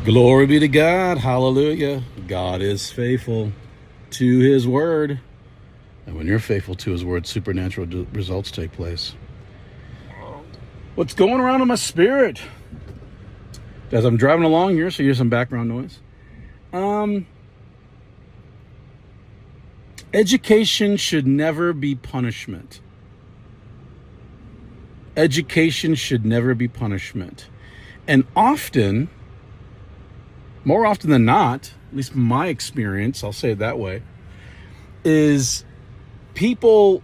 Glory be to God. Hallelujah. God is faithful to his word. And when you're faithful to his word, supernatural results take place. What's going around in my spirit? As I'm driving along here, so you hear some background noise. Education should never be punishment. Education should never be punishment. And often, more often than not, at least in my experience, I'll say it that way, is people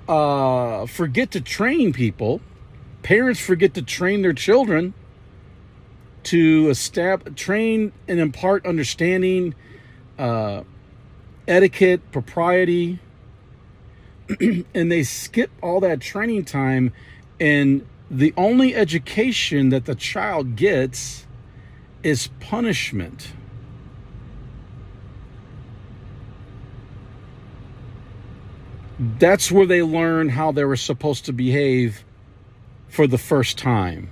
forget to train people. Parents forget to train their children to train and impart understanding, etiquette, propriety, and they skip all that training time, and the only education that the child gets is punishment. That's where they learn how they were supposed to behave for the first time.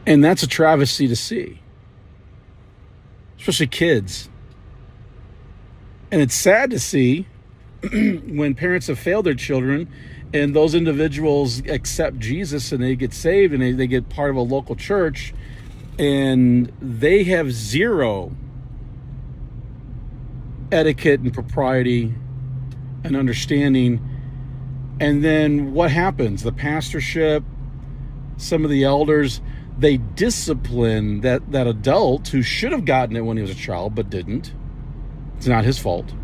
And that's a travesty to see, especially kids. And it's sad to see when parents have failed their children and those individuals accept Jesus and they get saved and they get part of a local church and they have zero etiquette and propriety and understanding. And then what happens? The pastorship, some of the elders, they discipline that adult who should have gotten it when he was a child but didn't. It's not his fault.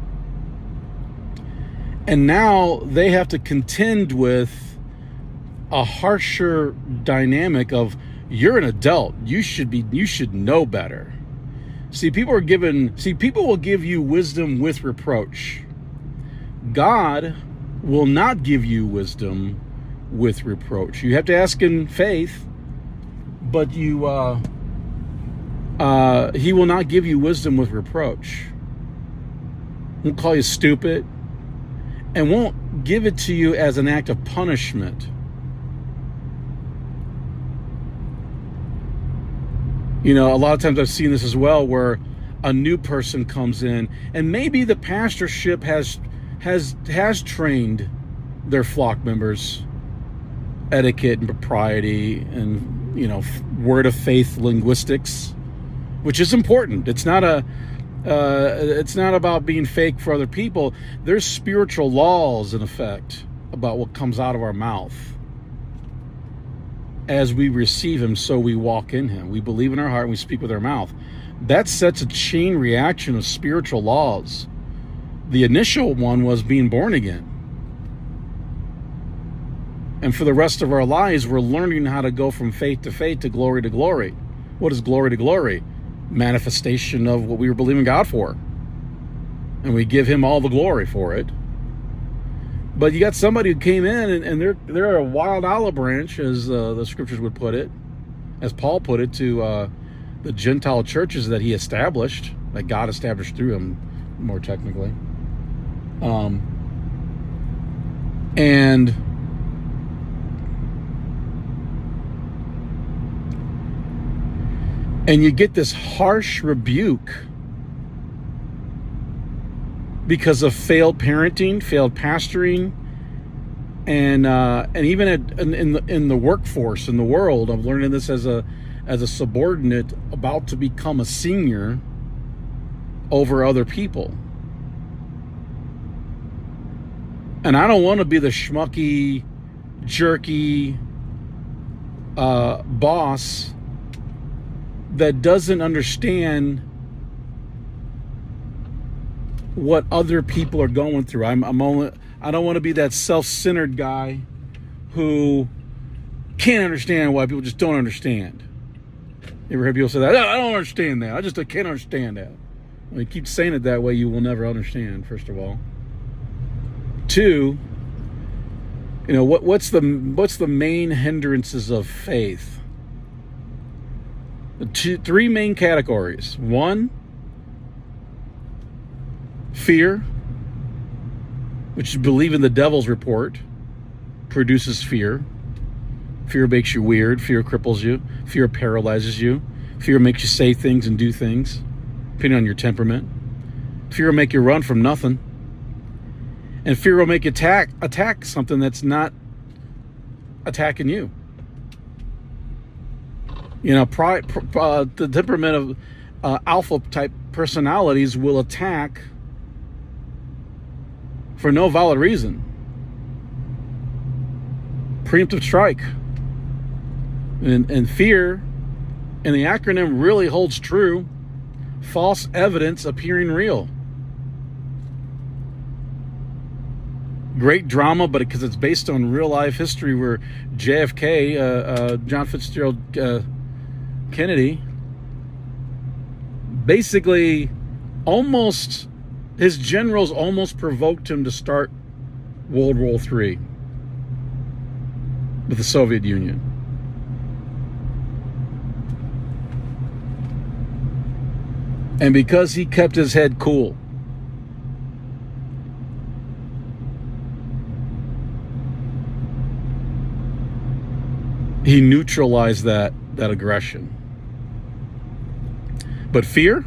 And now they have to contend with a harsher dynamic of, you're an adult, you should know better. People will give you wisdom with reproach. God will not give you wisdom with reproach. You have to ask in faith, but he will not give you wisdom with reproach. Won't call you stupid, and won't give it to you as an act of punishment. You know, a lot of times I've seen this as well, where a new person comes in, and maybe the pastorship has trained their flock members etiquette and propriety and, you know, word of faith linguistics, which is important. It's not about being fake for other people. There's spiritual laws in effect about what comes out of our mouth. As we receive him, so we walk in him. We believe in our heart and we speak with our mouth. That sets a chain reaction of spiritual laws. The initial one was being born again. And for the rest of our lives, we're learning how to go from faith to faith to glory to glory. What is glory to glory? Manifestation of what we were believing God for. And we give him all the glory for it. But you got somebody who came in and they're a wild olive branch, as the scriptures would put it, as Paul put it to the Gentile churches that he established, that God established through him, more technically. And you get this harsh rebuke because of failed parenting, failed pastoring, and even in the workforce, in the world. I'm learning this as a subordinate about to become a senior over other people. And I don't want to be the schmucky, jerky boss that doesn't understand what other people are going through. I don't want to be that self-centered guy who can't understand why people just don't understand. You ever heard people say that? I don't understand that. I can't understand that. Well, you keep saying it that way, you will never understand, first of all. Two, you know, what's the main hindrances of faith? Three main categories. One, fear, which is believing the devil's report, produces fear. Fear makes you weird. Fear cripples you. Fear paralyzes you. Fear makes you say things and do things, depending on your temperament. Fear will make you run from nothing. And fear will make you attack something that's not attacking you. You know, the temperament of alpha type personalities will attack for no valid reason. Preemptive strike. And fear, and the acronym really holds true. False evidence appearing real. Great drama, but because it's based on real life history, where JFK, John Fitzgerald Kennedy, basically his generals almost provoked him to start World War III with the Soviet Union. And because he kept his head cool, he neutralized that aggression. But fear,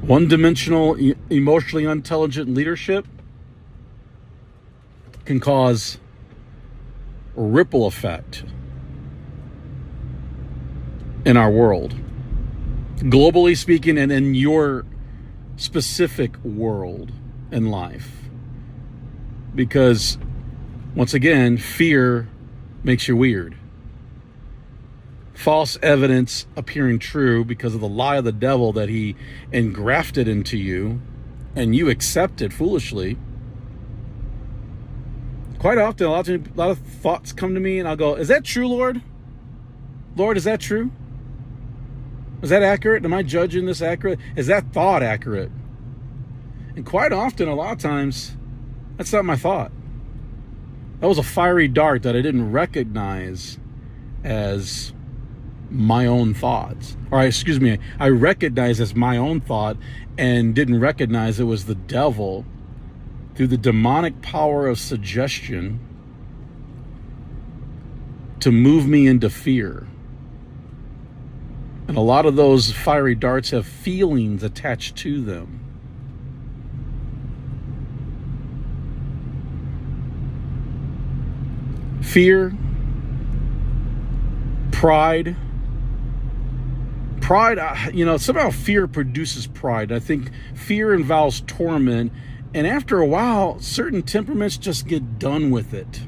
one-dimensional, emotionally unintelligent leadership can cause a ripple effect in our world, globally speaking, and in your specific world and life. Because, once again, fear makes you weird. False evidence appearing true because of the lie of the devil that he engrafted into you, and you accept it foolishly. Quite often, a lot of thoughts come to me, and I'll go, is that true, Lord? Lord, is that true? Is that accurate? Am I judging this accurate? Is that thought accurate? And quite often, a lot of times, that's not my thought. That was a fiery dart that I didn't recognize as my own thoughts. Or, excuse me, I recognized as my own thought and didn't recognize it was the devil, through the demonic power of suggestion, to move me into fear. And a lot of those fiery darts have feelings attached to them. Fear, pride, somehow fear produces pride. I think fear involves torment, and after a while, certain temperaments just get done with it.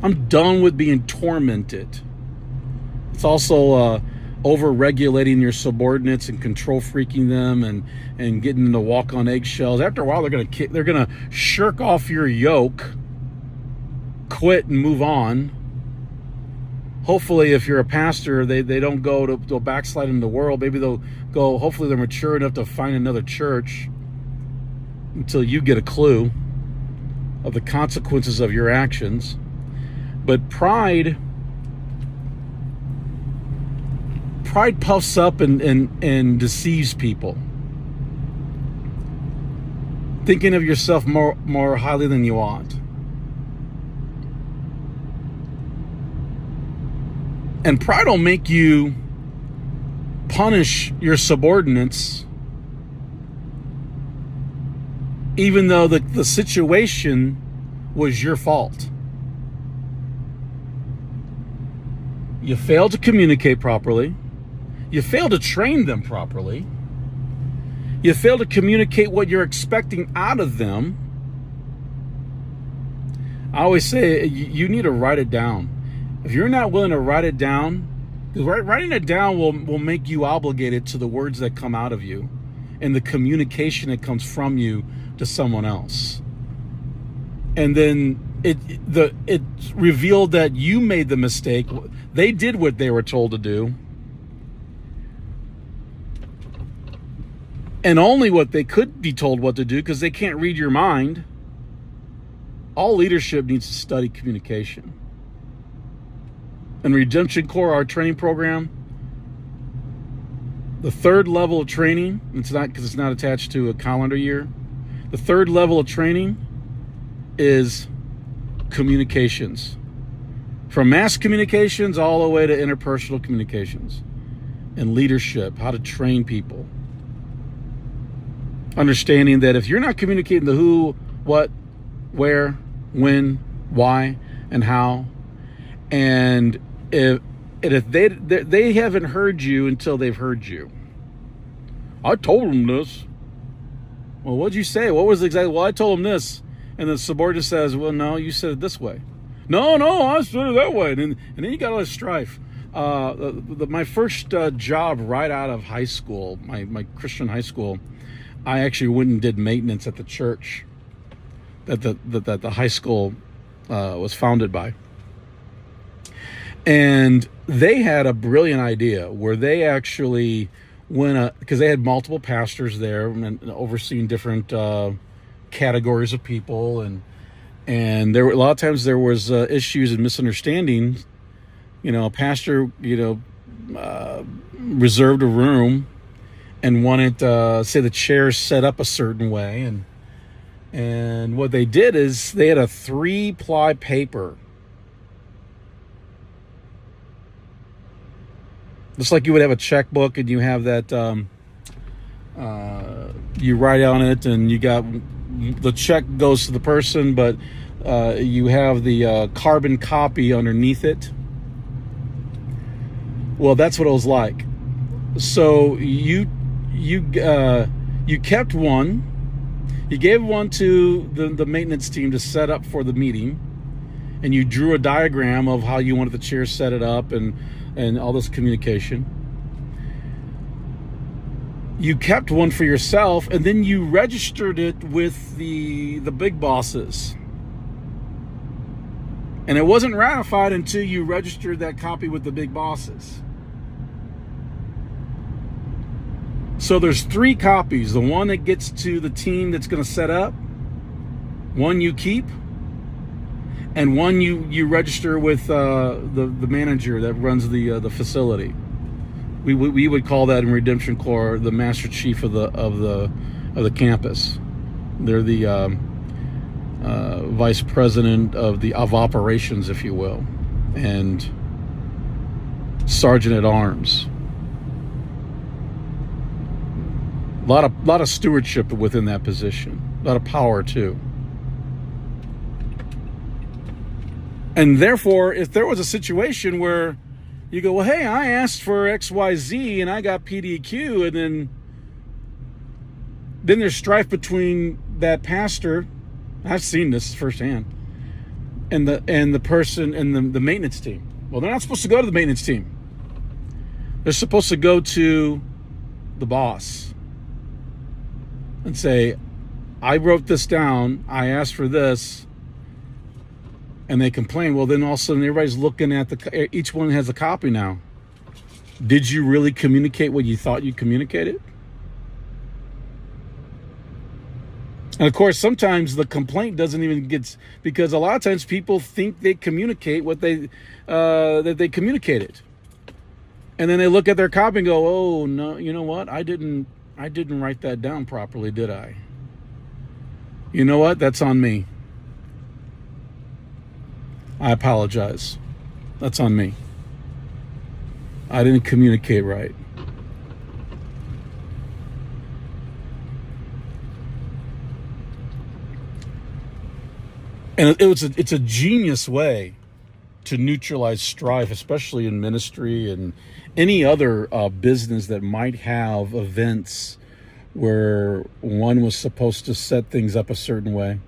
I'm done with being tormented. It's also over-regulating your subordinates and control freaking them and getting them to walk on eggshells. After a while, they're gonna shirk off your yoke, quit and move on. Hopefully, if you're a pastor, they don't they'll backslide in the world. Maybe they'll go, hopefully they're mature enough to find another church until you get a clue of the consequences of your actions. But pride puffs up and deceives people, thinking of yourself more highly than you ought. And pride will make you punish your subordinates, even though the situation was your fault. You failed to communicate properly. You failed to train them properly. You failed to communicate what you're expecting out of them. I always say you need to write it down. If you're not willing to write it down, writing it down will make you obligated to the words that come out of you and the communication that comes from you to someone else. And then it revealed that you made the mistake. They did what they were told to do, and only what they could be told what to do, because they can't read your mind. All leadership needs to study communication. In Redemption Core, our training program, the third level of training, it's not attached to a calendar year. The third level of training is communications. From mass communications all the way to interpersonal communications and leadership, how to train people. Understanding that if you're not communicating the who, what, where, when, why, and how, and if they haven't heard you until they've heard you. I told them this. Well, what'd you say? What was exactly? Well, I told them this. And the subordinate says, well, no, you said it this way. No, I said it that way. And then you got all this strife. My first job right out of high school, my Christian high school, I actually went and did maintenance at the church that the high school was founded by. And they had a brilliant idea where they actually went, because they had multiple pastors there and overseeing different categories of people, and there were a lot of times there was issues and misunderstandings. A pastor, reserved a room and wanted say the chairs set up a certain way, and what they did is they had a 3-ply paper, just like you would have a checkbook and you have that you write on it and you got the check goes to the person, but you have the carbon copy underneath it. Well, that's what it was like. So you kept one, you gave one to the maintenance team to set up for the meeting, and you drew a diagram of how you wanted the chair set it up and all this communication. You kept one for yourself, and then you registered it with the big bosses. And it wasn't ratified until you registered that copy with the big bosses. So there's 3 copies. The one that gets to the team that's going to set up, one you keep, and one you register with the manager that runs the facility. We would call that in Redemption Corps the Master Chief of the campus. They're the Vice President of operations, if you will, and Sergeant at Arms. A lot of stewardship within that position. A lot of power too. And therefore, if there was a situation where you go, well, hey, I asked for XYZ and I got PDQ, and then there's strife between that pastor, I've seen this firsthand, and the person and the maintenance team. Well, they're not supposed to go to the maintenance team. They're supposed to go to the boss and say, I wrote this down, I asked for this, and they complain. Well, then all of a sudden everybody's looking at each one has a copy now. Did you really communicate what you thought you communicated? And of course, sometimes the complaint doesn't even get, because a lot of times people think they communicate what that they communicated. And then they look at their copy and go, oh, no, you know what? I didn't write that down properly, did I? You know what? That's on me. I apologize. That's on me. I didn't communicate right. And it's a genius way to neutralize strife, especially in ministry and any other business that might have events where one was supposed to set things up a certain way.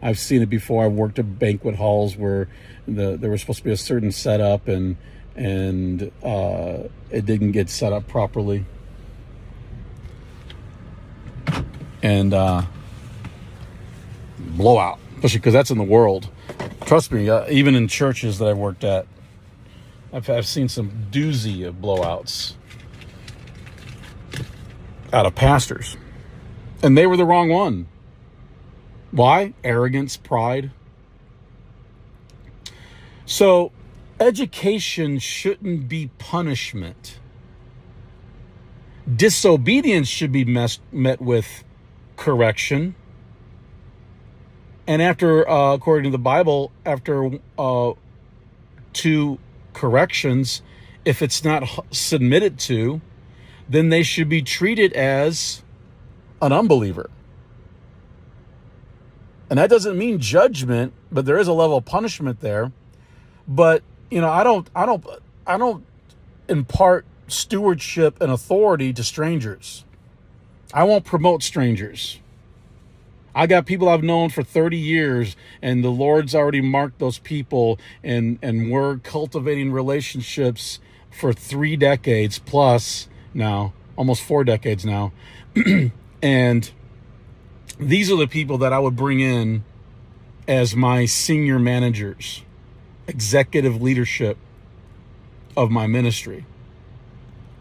I've seen it before. I've worked at banquet halls where there was supposed to be a certain setup and it didn't get set up properly. And blowout, especially because that's in the world. Trust me, even in churches that I've worked at, I've seen some doozy of blowouts out of pastors. And they were the wrong one. Why? Arrogance, pride. So, education shouldn't be punishment. Disobedience should be met with correction. And after, according to the Bible, after to corrections, if it's not submitted to, then they should be treated as an unbeliever. And that doesn't mean judgment, but there is a level of punishment there. But, I don't impart stewardship and authority to strangers. I won't promote strangers. I got people I've known for 30 years, and the Lord's already marked those people, and we're cultivating relationships for 3 decades plus now, almost 4 decades now. And these are the people that I would bring in as my senior managers, executive leadership of my ministry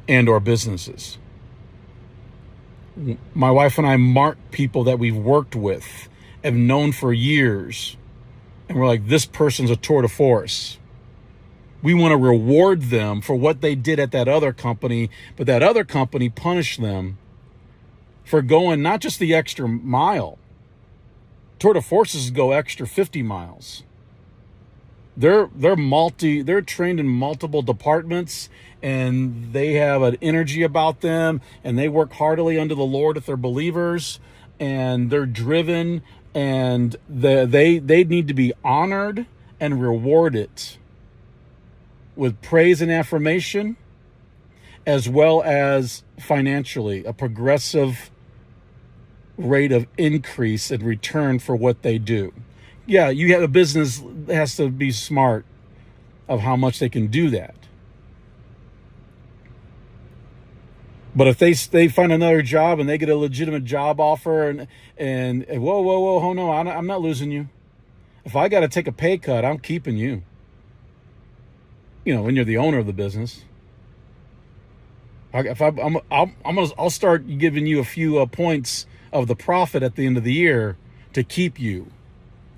and or businesses. My wife and I mark people that we've worked with, have known for years, and we're like, this person's a tour de force. We want to reward them for what they did at that other company, but that other company punished them for going not just the extra mile. Tour de forces go extra 50 miles. They're trained in multiple departments, and they have an energy about them, and they work heartily under the Lord if they're believers, and they're driven, and they need to be honored and rewarded with praise and affirmation, as well as financially, a progressive rate of increase in return for what they do. Yeah, you have a business that has to be smart of how much they can do that. But if they find another job and they get a legitimate job offer and whoa, oh no, I'm not losing you. If I got to take a pay cut, I'm keeping you. When you're the owner of the business. I'll start giving you a few points of the profit at the end of the year to keep you.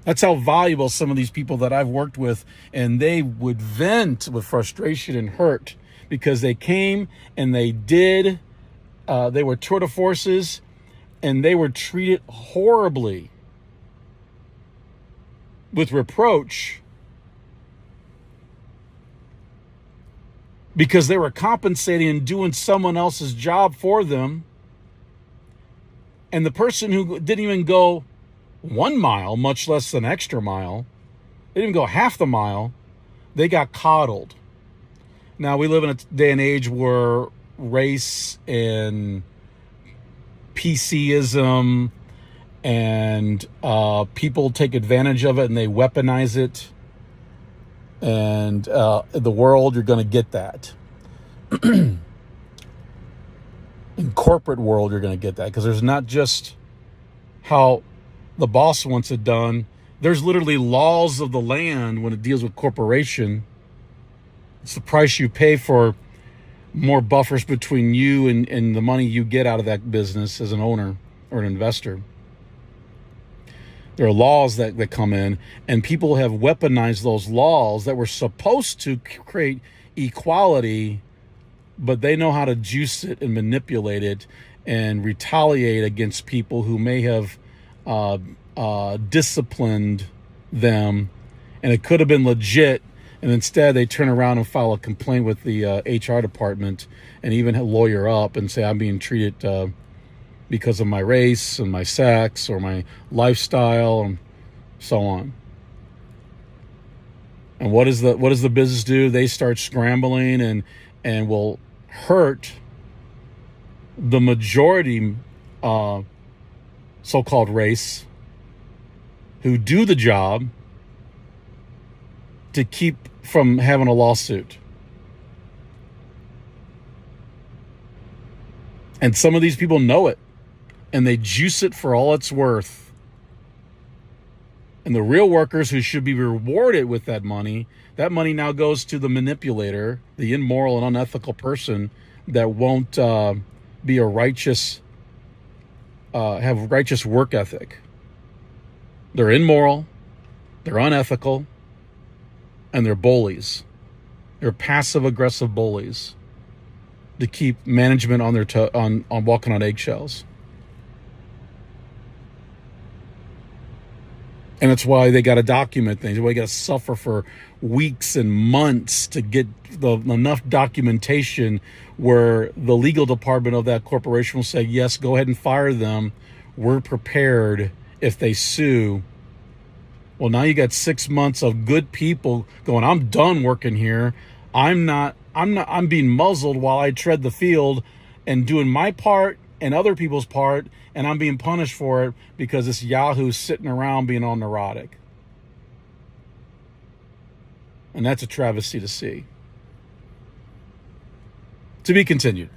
That's how valuable some of these people that I've worked with, and they would vent with frustration and hurt because they came and they were tour de forces, and they were treated horribly with reproach because they were compensating and doing someone else's job for them. And the person who didn't even go 1 mile, much less an extra mile, they didn't even go half the mile, they got coddled. Now, we live in a day and age where race and PCism and people take advantage of it and they weaponize it. And in the world, you're going to get that. In corporate world, you're going to get that, because there's not just how the boss wants it done. There's literally laws of the land when it deals with corporation. It's the price you pay for more buffers between you and the money you get out of that business as an owner or an investor. There are laws that come in, and people have weaponized those laws that were supposed to create equality, but they know how to juice it and manipulate it and retaliate against people who may have disciplined them, and it could have been legit, and instead they turn around and file a complaint with the HR department and even lawyer up and say, I'm being treated because of my race and my sex or my lifestyle and so on. And what does the business do? They start scrambling and will hurt the majority so-called race who do the job to keep from having a lawsuit. And some of these people know it, and they juice it for all it's worth. And the real workers who should be rewarded with that money now goes to the manipulator, the immoral and unethical person that won't be a righteous, have righteous work ethic. They're immoral, they're unethical, and they're bullies. They're passive-aggressive bullies to keep management on their on walking on eggshells. And that's why they got to document things. Why you got to suffer for weeks and months to get enough documentation where the legal department of that corporation will say, yes, go ahead and fire them. We're prepared if they sue. Well, now you got 6 months of good people going, I'm done working here. I'm being muzzled while I tread the field and doing my part and other people's part, and I'm being punished for it because this Yahoo's sitting around being all neurotic. And that's a travesty to see. To be continued.